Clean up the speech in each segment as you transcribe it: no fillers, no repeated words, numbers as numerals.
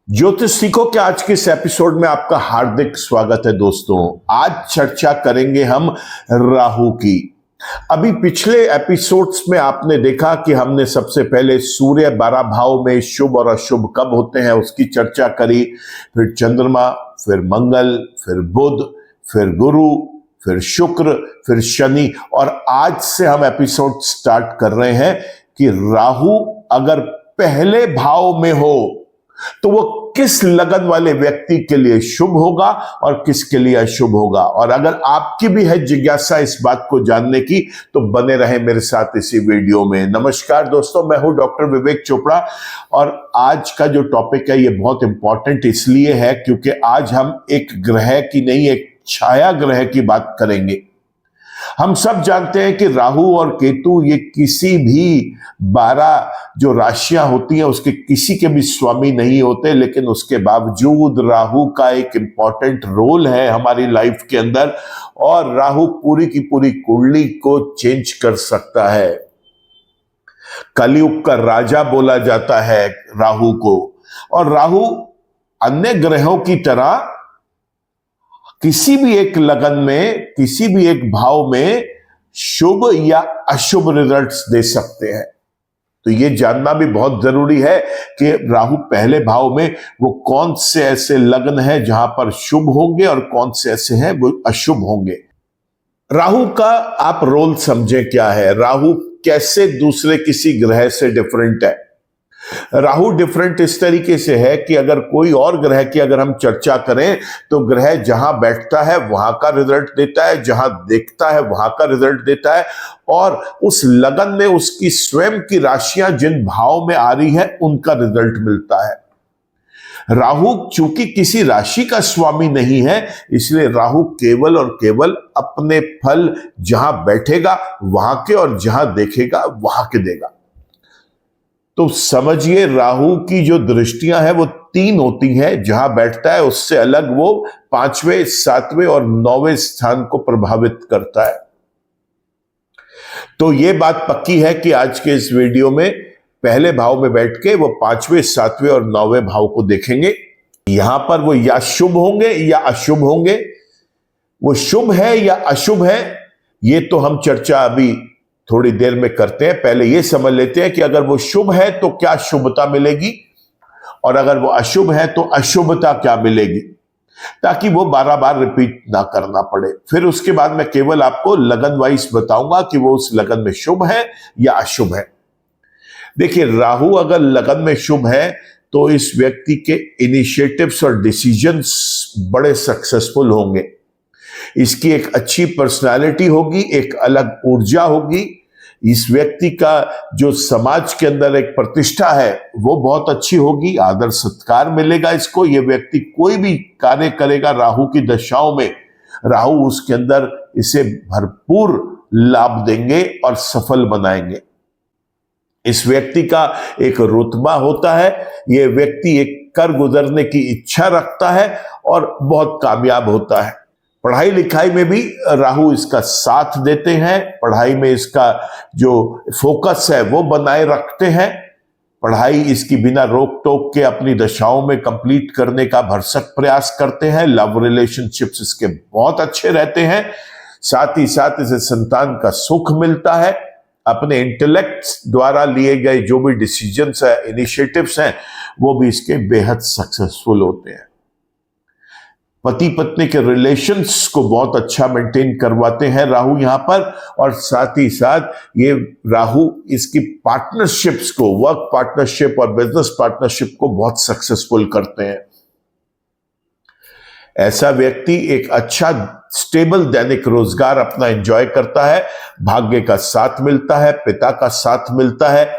ज्योतिष सीखो के आज के इस एपिसोड में आपका हार्दिक स्वागत है दोस्तों। आज चर्चा करेंगे हम राहु की। अभी पिछले एपिसोड्स में आपने देखा कि हमने सबसे पहले सूर्य 12 भाव में शुभ और अशुभ कब होते हैं उसकी चर्चा करी, फिर चंद्रमा, फिर मंगल, फिर बुध, फिर गुरु, फिर शुक्र, फिर शनि, और आज से हम एपिसोड स्टार्ट कर रहे हैं कि राहु अगर पहले भाव में हो तो वो किस लगन वाले व्यक्ति के लिए शुभ होगा और किसके लिए अशुभ होगा। और अगर आपकी भी है जिज्ञासा इस बात को जानने की तो बने रहे मेरे साथ इसी वीडियो में। नमस्कार दोस्तों, मैं हूं डॉक्टर विवेक चोपड़ा और आज का जो टॉपिक है ये बहुत इंपॉर्टेंट इसलिए है क्योंकि आज हम एक ग्रह की नहीं, एक छाया ग्रह की बात करेंगे। हम सब जानते हैं कि राहु और केतु ये किसी भी 12 जो राशियां होती हैं उसके किसी के भी स्वामी नहीं होते, लेकिन उसके बावजूद राहु का एक इंपॉर्टेंट रोल है हमारी लाइफ के अंदर, और राहु पूरी की पूरी कुंडली को चेंज कर सकता है। कलयुग का राजा बोला जाता है राहु को, और राहु अन्य ग्रहों की तरह किसी भी एक लगन में, किसी भी एक भाव में शुभ या अशुभ रिजल्ट्स दे सकते हैं। तो यह जानना भी बहुत जरूरी है कि राहु पहले भाव में वो कौन से ऐसे लग्न हैं जहां पर शुभ होंगे और कौन से ऐसे हैं वो अशुभ होंगे। राहु का आप रोल समझें क्या है, राहु कैसे दूसरे किसी ग्रह से डिफरेंट है। राहु डिफरेंट इस तरीके से है कि अगर कोई और ग्रह की अगर हम चर्चा करें तो ग्रह जहां बैठता है वहां का रिजल्ट देता है, जहां देखता है वहां का रिजल्ट देता है, और उस लगन में उसकी स्वयं की राशियां जिन भाव में आ रही है उनका रिजल्ट मिलता है। राहु चूंकि किसी राशि का स्वामी नहीं है, इसलिए राहु केवल और केवल अपने फल जहां बैठेगा वहां के और जहां देखेगा वहां के देगा। तो समझिए राहु की जो दृष्टियां हैं वो 3 होती हैं, जहां बैठता है उससे अलग वो 5वें, 7वें और 9वें स्थान को प्रभावित करता है। तो ये बात पक्की है कि आज के इस वीडियो में पहले भाव में बैठ के वो 5वें, 7वें और 9वें भाव को देखेंगे। यहां पर वो या शुभ होंगे या अशुभ होंगे। वो शुभ है या अशुभ है ये तो हम चर्चा अभी थोड़ी देर में करते हैं। पहले यह समझ लेते हैं कि अगर वो शुभ है तो क्या शुभता मिलेगी, और अगर वो अशुभ है तो अशुभता क्या मिलेगी, ताकि वो 12 बार रिपीट ना करना पड़े। फिर उसके बाद मैं केवल आपको लगन वाइज बताऊंगा कि वो उस लगन में शुभ है या अशुभ है। देखिए, राहु अगर लगन में शुभ है तो इस व्यक्ति के इनिशिएटिव्स और डिसीजंस बड़े सक्सेसफुल होंगे। इसकी एक अच्छी पर्सनालिटी होगी, एक अलग ऊर्जा होगी। इस व्यक्ति का जो समाज के अंदर एक प्रतिष्ठा है वो बहुत अच्छी होगी, आदर सत्कार मिलेगा इसको। ये व्यक्ति कोई भी कार्य करेगा राहु की दशाओं में, राहु उसके अंदर इसे भरपूर लाभ देंगे और सफल बनाएंगे। इस व्यक्ति का एक रुतबा होता है, ये व्यक्ति एक कर गुजरने की इच्छा रखता है और बहुत कामयाब होता है। पढ़ाई लिखाई में भी राहु इसका साथ देते हैं, पढ़ाई में इसका जो फोकस है वो बनाए रखते हैं। पढ़ाई इसकी बिना रोक टोक के अपनी दशाओं में कंप्लीट करने का भरसक प्रयास करते हैं। लव रिलेशनशिप्स इसके बहुत अच्छे रहते हैं। साथ ही साथ इसे संतान का सुख मिलता है। अपने इंटेलेक्ट द्वारा लिए गए जो भी डिसीजंस है, इनिशिएटिव्स हैं, वो भी इसके बेहद सक्सेसफुल होते हैं। पति पत्नी के रिलेशंस को बहुत अच्छा मेंटेन करवाते हैं राहु यहां पर, और साथ ही साथ ये राहु इसकी पार्टनरशिप्स को, वर्क पार्टनरशिप और बिजनेस पार्टनरशिप को बहुत सक्सेसफुल करते हैं। ऐसा व्यक्ति एक अच्छा स्टेबल दैनिक रोजगार अपना एंजॉय करता है, भाग्य का साथ मिलता है, पिता का साथ मिलता है,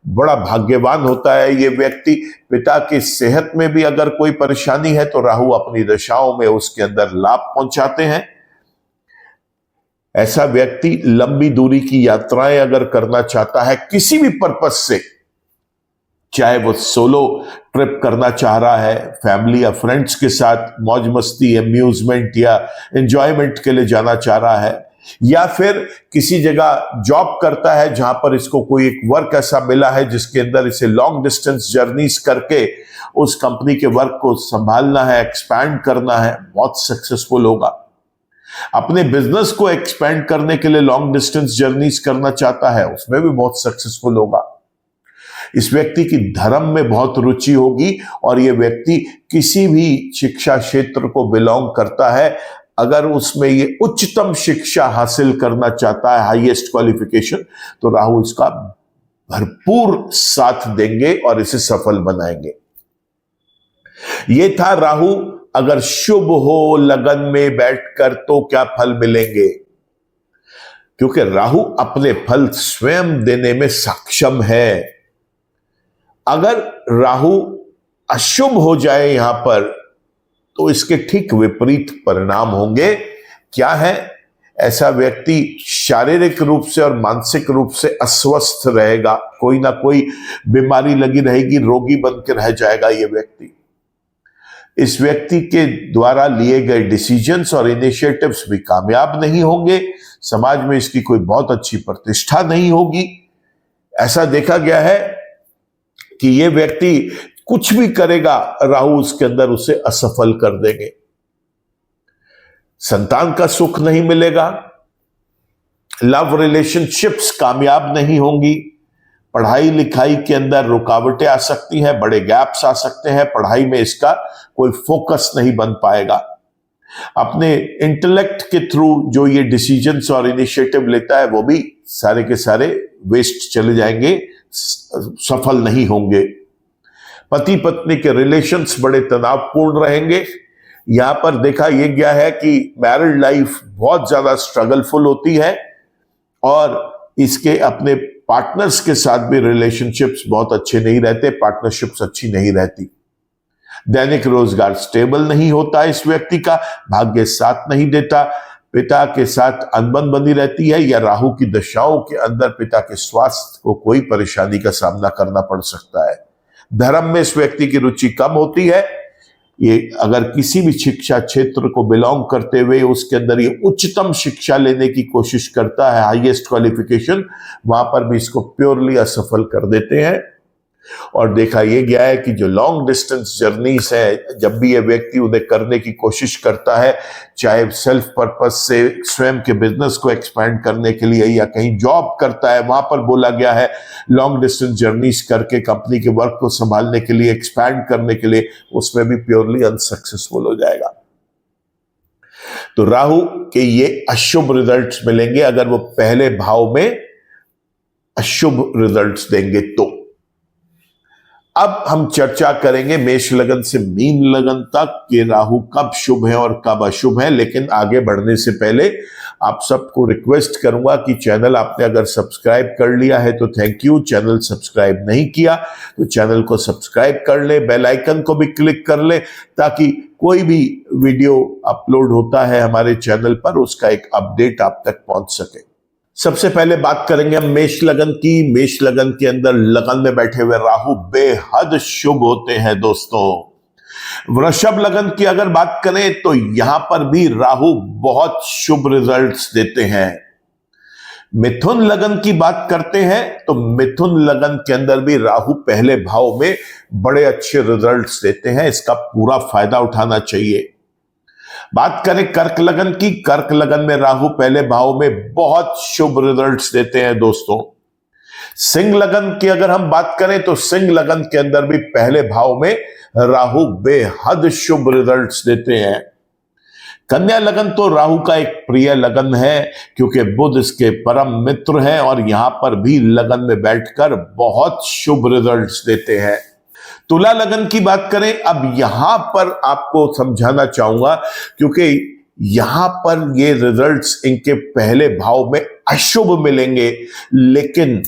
बड़ा भाग्यवान होता है ये व्यक्ति। पिता की सेहत में भी अगर कोई परेशानी है तो राहु अपनी दशाओं में उसके अंदर लाभ पहुंचाते हैं। ऐसा व्यक्ति लंबी दूरी की यात्राएं अगर करना चाहता है किसी भी पर्पस से, चाहे वो सोलो ट्रिप करना चाह रहा है, फैमिली या फ्रेंड्स के साथ मौज मस्ती, अम्यूजमेंट या एंजॉयमेंट के लिए जाना चाह रहा है, या फिर किसी जगह जॉब करता है जहां पर इसको कोई एक वर्क ऐसा मिला है जिसके अंदर इसे लॉन्ग डिस्टेंस जर्नीज करके उस कंपनी के वर्क को संभालना है, एक्सपैंड करना है, बहुत सक्सेसफुल होगा। अपने बिजनेस को एक्सपैंड करने के लिए लॉन्ग डिस्टेंस जर्नीज करना चाहता है, उसमें भी बहुत सक्सेसफुल होगा। इस व्यक्ति की धर्म में बहुत रुचि होगी और यह व्यक्ति किसी भी शिक्षा क्षेत्र को बिलोंग करता है, अगर उसमें ये उच्चतम शिक्षा हासिल करना चाहता है, हाईएस्ट क्वालिफिकेशन, तो राहु इसका भरपूर साथ देंगे और इसे सफल बनाएंगे। ये था राहु अगर शुभ हो लगन में बैठकर तो क्या फल मिलेंगे, क्योंकि राहु अपने फल स्वयं देने में सक्षम है। अगर राहु अशुभ हो जाए यहां पर तो इसके ठीक विपरीत परिणाम होंगे। क्या है? ऐसा व्यक्ति शारीरिक रूप से और मानसिक रूप से अस्वस्थ रहेगा, कोई ना कोई बीमारी लगी रहेगी, रोगी बनकर रह जाएगा ये व्यक्ति। इस व्यक्ति के द्वारा लिए गए डिसीजंस और इनिशिएटिव्स भी कामयाब नहीं होंगे, समाज में इसकी कोई बहुत अच्छी प्रतिष्ठा नहीं होगी। ऐसा देखा गया है कि यह व्यक्ति कुछ भी करेगा, राहु उसके अंदर उसे असफल कर देंगे। संतान का सुख नहीं मिलेगा, लव रिलेशनशिप्स कामयाब नहीं होंगी, पढ़ाई लिखाई के अंदर रुकावटें आ सकती हैं, बड़े गैप्स आ सकते हैं, पढ़ाई में इसका कोई फोकस नहीं बन पाएगा। अपने इंटेलेक्ट के थ्रू जो ये डिसीजंस और इनिशिएटिव लेता है वो भी सारे के सारे वेस्ट चले जाएंगे, सफल नहीं होंगे। पति पत्नी के रिलेशंस बड़े तनावपूर्ण रहेंगे। यहां पर देखा यह गया है कि मैरिड लाइफ बहुत ज्यादा स्ट्रगलफुल होती है और इसके अपने पार्टनर्स के साथ भी रिलेशनशिप्स बहुत अच्छे नहीं रहते, पार्टनरशिप्स अच्छी नहीं रहती। दैनिक रोजगार स्टेबल नहीं होता, इस व्यक्ति का भाग्य साथ नहीं देता, पिता के साथ अनबन बनी रहती है, या राहु की दशाओं के अंदर पिता के स्वास्थ्य को कोई परेशानी का सामना करना पड़ सकता है। धर्म में इस व्यक्ति की रुचि कम होती है। ये अगर किसी भी शिक्षा क्षेत्र को बिलोंग करते हुए उसके अंदर ये उच्चतम शिक्षा लेने की कोशिश करता है, हाईएस्ट क्वालिफिकेशन, वहां पर भी इसको प्योरली असफल कर देते हैं। और देखा यह गया है कि जो लॉन्ग डिस्टेंस जर्नीज है, जब भी यह व्यक्ति उन्हें करने की कोशिश करता है, चाहे सेल्फ पर्पस से स्वयं के बिजनेस को एक्सपैंड करने के लिए या कहीं जॉब करता है, वहां पर बोला गया है लॉन्ग डिस्टेंस जर्नीज करके कंपनी के वर्क को संभालने के लिए, एक्सपैंड करने के लिए, उसमें भी प्योरली अनसक्सेसफुल हो जाएगा। तो राहु के ये अशुभ रिजल्ट्स मिलेंगे अगर वो पहले भाव में अशुभ रिजल्ट्स देंगे तो। अब हम चर्चा करेंगे मेष लगन से मीन लगन तक कि राहु कब शुभ है और कब अशुभ है। लेकिन आगे बढ़ने से पहले आप सबको रिक्वेस्ट करूंगा कि चैनल आपने अगर सब्सक्राइब कर लिया है तो थैंक यू, चैनल सब्सक्राइब नहीं किया तो चैनल को सब्सक्राइब कर ले, बेल आइकन को भी क्लिक कर ले ताकि कोई भी वीडियो अपलोड होता है हमारे चैनल पर उसका एक अपडेट आप तक पहुंच सके। सबसे पहले बात करेंगे हम मेष लगन की। मेष लगन के अंदर लगन में बैठे हुए राहु बेहद शुभ होते हैं दोस्तों। वृषभ लगन की अगर बात करें तो यहां पर भी राहु बहुत शुभ रिजल्ट्स देते हैं। मिथुन लगन की बात करते हैं तो मिथुन लगन के अंदर भी राहु पहले भाव में बड़े अच्छे रिजल्ट्स देते हैं, इसका पूरा फायदा उठाना चाहिए। बात करें कर्क लगन की, कर्क लगन में राहु पहले भाव में बहुत शुभ रिजल्ट्स देते हैं दोस्तों। सिंह लगन की अगर हम बात करें तो सिंह लगन के अंदर भी पहले भाव में राहु बेहद शुभ रिजल्ट्स देते हैं। कन्या लगन तो राहु का एक प्रिय लगन है क्योंकि बुध इसके परम मित्र हैं और यहां पर भी लगन में बैठकर बहुत शुभ रिजल्ट्स देते हैं। तुला लगन की बात करें, अब यहां पर आपको समझाना चाहूंगा क्योंकि यहां पर ये रिजल्ट्स इनके पहले भाव में अशुभ मिलेंगे, लेकिन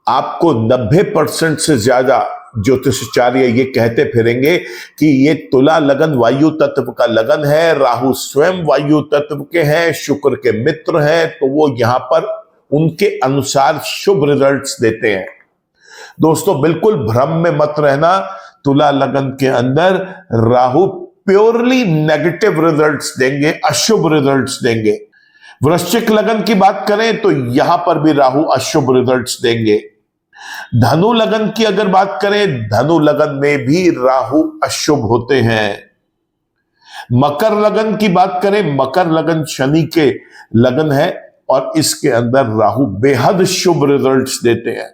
आपको 90% से ज्यादा ज्योतिषाचार्य ये कहते फिरेंगे कि ये तुला लगन वायु तत्व का लगन है, राहु स्वयं वायु तत्व के हैं, शुक्र के मित्र हैं, तो वो यहां पर उनके अनुसार शुभ रिजल्ट्स देते हैं। दोस्तों बिल्कुल भ्रम में मत रहना, तुला लगन के अंदर राहु प्योरली नेगेटिव रिजल्ट्स देंगे, अशुभ रिजल्ट्स देंगे। वृश्चिक लगन की बात करें तो यहां पर भी राहु अशुभ रिजल्ट्स देंगे। धनु लगन की अगर बात करें, धनु लगन में भी राहु अशुभ होते हैं। मकर लगन की बात करें, मकर लगन शनि के लगन है और इसके अंदर राहु बेहद शुभ रिजल्ट्स देते हैं।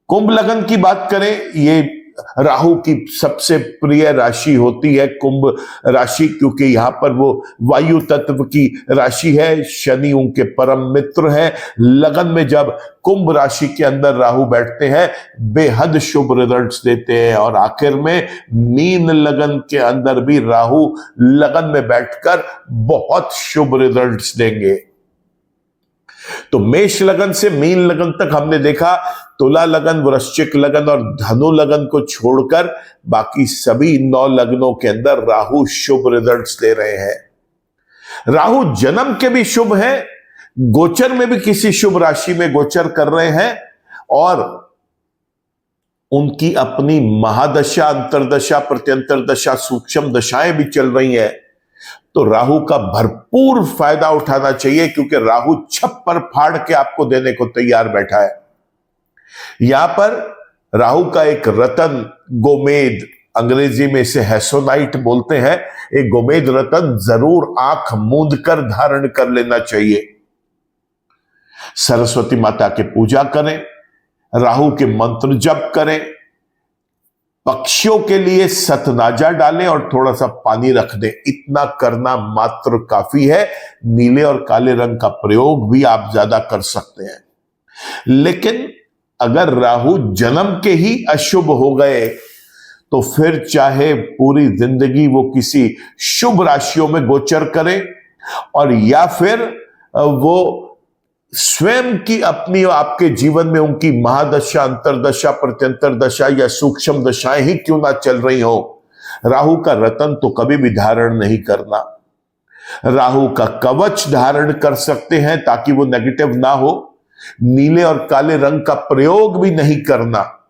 कुंभ लगन की बात करें, ये राहु की सबसे प्रिय राशि होती है कुंभ राशि, क्योंकि यहां पर वो वायु तत्व की राशि है, शनि उनके परम मित्र है। लगन में जब कुंभ राशि के अंदर राहु बैठते हैं बेहद शुभ रिजल्ट्स देते हैं। और आखिर में मीन लगन के अंदर भी राहु लगन में बैठकर बहुत शुभ रिजल्ट्स देंगे। तो मेष लगन से मीन लगन तक हमने देखा, तुला लगन, वृश्चिक लगन और धनु लगन को छोड़कर बाकी सभी 9 लग्नों के अंदर राहु शुभ रिजल्ट्स दे रहे हैं। राहु जन्म के भी शुभ हैं, गोचर में भी किसी शुभ राशि में गोचर कर रहे हैं और उनकी अपनी महादशा, अंतरदशा, प्रत्यंतर दशा, सूक्ष्म दशाएं भी चल रही हैं। तो राहु का भरपूर फायदा उठाना चाहिए, क्योंकि राहु छप्पर फाड़ के आपको देने को तैयार बैठा है। यहां पर राहु का एक रतन गोमेद, अंग्रेजी में इसे हेसोनाइट बोलते हैं, एक गोमेद रतन जरूर आंख मूंद कर धारण कर लेना चाहिए। सरस्वती माता की पूजा करें, राहु के मंत्र जप करें, पक्षियों के लिए सतनाजा डालें और थोड़ा सा पानी रख दें। इतना करना मात्र काफी है। नीले और काले रंग का प्रयोग भी आप ज्यादा कर सकते हैं। लेकिन अगर राहु जन्म के ही अशुभ हो गए तो फिर चाहे पूरी जिंदगी वो किसी शुभ राशियों में गोचर करें और या फिर वो स्वयं की अपनी आपके जीवन में उनकी महादशा, अंतरदशा, प्रत्यंतर दशा या सूक्ष्म दशाएं ही क्यों ना चल रही हो, राहु का रतन तो कभी भी धारण नहीं करना। राहु का कवच धारण कर सकते हैं ताकि वो नेगेटिव ना हो। नीले और काले रंग का प्रयोग भी नहीं करना।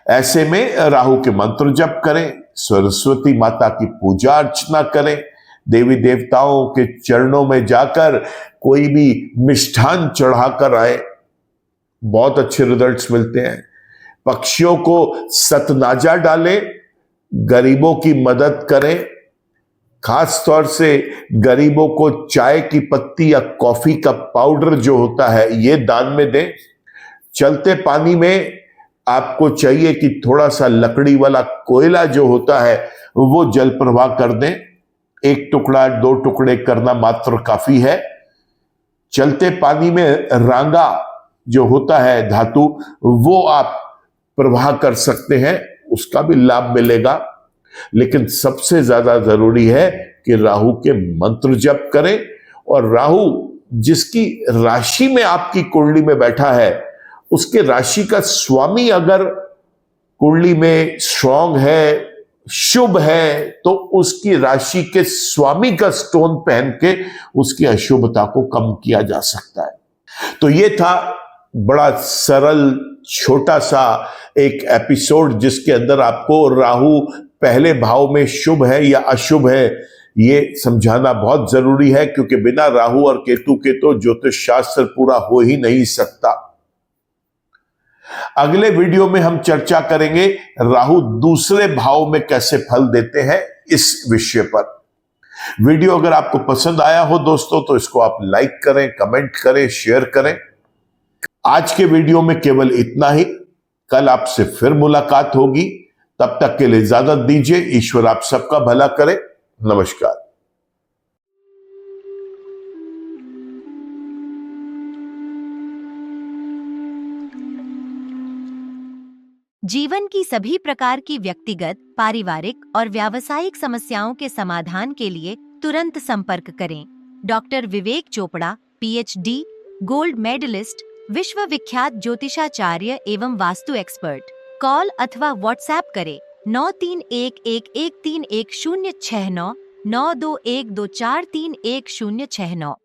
ऐसे में राहु के मंत्र जप करें, सरस्वती माता की पूजा अर्चना करें, देवी देवताओं के चरणों में जाकर कोई भी मिष्ठान चढ़ाकर आए, बहुत अच्छे रिजल्ट्स मिलते हैं। पक्षियों को सतनाजा डालें, गरीबों की मदद करें, खास तौर से गरीबों को चाय की पत्ती या कॉफी का पाउडर जो होता है ये दान में दें। चलते पानी में आपको चाहिए कि थोड़ा सा लकड़ी वाला कोयला जो होता है वो जल प्रवाह कर दें। 1 टुकड़ा 2 टुकड़े करना मात्र काफी है। चलते पानी में रांगा जो होता है धातु, वो आप प्रवाह कर सकते हैं, उसका भी लाभ मिलेगा। लेकिन सबसे ज्यादा जरूरी है कि राहु के मंत्र जप करें। और राहु जिसकी राशि में आपकी कुंडली में बैठा है उसके राशि का स्वामी अगर कुंडली में स्ट्रांग है, शुभ है, तो उसकी राशि के स्वामी का स्टोन पहन के उसकी अशुभता को कम किया जा सकता है। तो ये था बड़ा सरल छोटा सा एक एपिसोड जिसके अंदर आपको राहु पहले भाव में शुभ है या अशुभ है ये समझाना बहुत जरूरी है, क्योंकि बिना राहु और केतु के तो ज्योतिष शास्त्र पूरा हो ही नहीं सकता। अगले वीडियो में हम चर्चा करेंगे राहु दूसरे भाव में कैसे फल देते हैं इस विषय पर। वीडियो अगर आपको पसंद आया हो दोस्तों तो इसको आप लाइक करें, कमेंट करें, शेयर करें। आज के वीडियो में केवल इतना ही। कल आपसे फिर मुलाकात होगी, तब तक के लिए इजाजत दीजिए। ईश्वर आप सबका भला करे। नमस्कार। जीवन की सभी प्रकार की व्यक्तिगत, पारिवारिक और व्यावसायिक समस्याओं के समाधान के लिए तुरंत संपर्क करें। डॉक्टर विवेक चोपड़ा, PhD, गोल्ड मेडलिस्ट, विश्व विख्यात ज्योतिषाचार्य एवं वास्तु एक्सपर्ट। कॉल अथवा व्हाट्सएप करें 9311131069 9212243169।